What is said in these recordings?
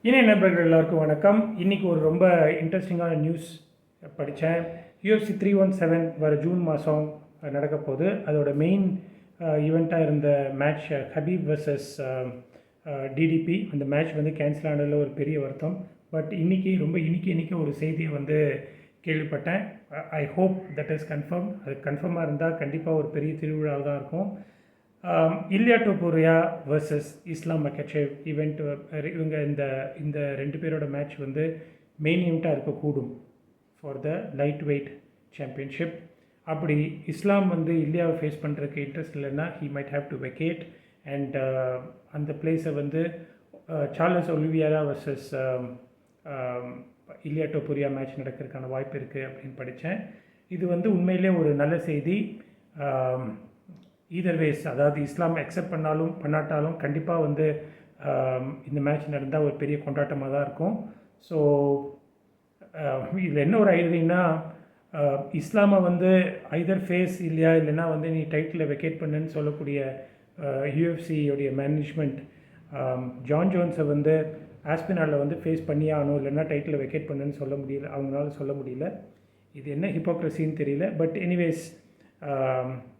இணைய நண்பர்கள் எல்லாருக்கும் வணக்கம். இன்றைக்கி ஒரு ரொம்ப இன்ட்ரெஸ்டிங்கான நியூஸ் படித்தேன். UFC 317 வர ஜூன் மாதம் நடக்க போகுது. அதோட மெயின் ஈவெண்ட்டாக இருந்த மேட்ச் ஹபீப் வர்சஸ் டிடிபி. அந்த மேட்ச் வந்து கேன்சல் ஆனதில் ஒரு பெரிய வருத்தம். பட் இன்றைக்கி ஒரு செய்தியை வந்து கேள்விப்பட்டேன். I hope that is confirm. அது கன்ஃபார்மாக இருந்தால் கண்டிப்பாக ஒரு பெரிய திருவிழாவாக தான் இருக்கும். இல்யா டோபூரியா வர்சஸ் இஸ்லாம் மக்காச்சேவ் ஈவெண்ட். இவங்க இந்த ரெண்டு பேரோட மேட்ச் வந்து மெயின் ஈவெண்ட்டாக இருக்கக்கூடும் for the light weight championship. அப்படி இஸ்லாம் வந்து இல்யாவை ஃபேஸ் பண்ணுறதுக்கு இன்ட்ரெஸ்ட் இல்லைன்னா he might have to vacate and அந்த பிளேஸை வந்து சார்லஸ் ஒலிவியரா வர்சஸ் இல்யா டோபூரியா மேட்ச் நடக்கிறதுக்கான வாய்ப்பு இருக்குது அப்படின்னு படித்தேன். இது வந்து உண்மையிலே ஒரு நல்ல செய்தி. ஈதர் வேஸ், அதாவது இஸ்லாம் அக்செப்ட் பண்ணாட்டாலும் கண்டிப்பாக வந்து இந்த மேட்ச் நடந்தால் ஒரு பெரிய கொண்டாட்டமாக தான் இருக்கும். ஸோ இதில் என்ன ஒரு ஐடியா, இஸ்லாமை வந்து ஐதர் ஃபேஸ் இல்லைன்னா வந்து நீ டைட்டில் வெக்கேட் பண்ணுன்னு சொல்லக்கூடிய யூஎஃப்சியோடைய மேனேஜ்மெண்ட் ஜான் ஜோன்ஸை வந்து ஆஸ்பினாலில் வந்து ஃபேஸ் பண்ணியே ஆகணும், இல்லைன்னா டைட்டில் வெக்கேட் பண்ணுன்னு அவங்களால சொல்ல முடியல. இது என்ன ஹிப்போக்ரஸின்னு தெரியல. But anyways,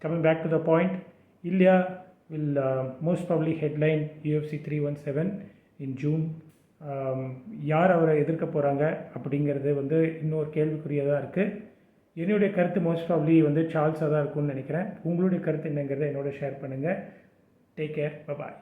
coming back to the point, Ilya will most probably headline UFC 317 in June. யார் அவரை எதிர்க்க போகிறாங்க அப்படிங்கிறது வந்து இன்னொரு கேள்விக்குரியதாக இருக்குது. என்னுடைய கருத்து மோஸ்ட் ப்ராப்ளி வந்து சார்ல்ஸாக தான் இருக்கும்னு நினைக்கிறேன். உங்களுடைய கருத்து என்னங்கிறத என்னோட ஷேர் பண்ணுங்கள். டேக் கேர், பாய்.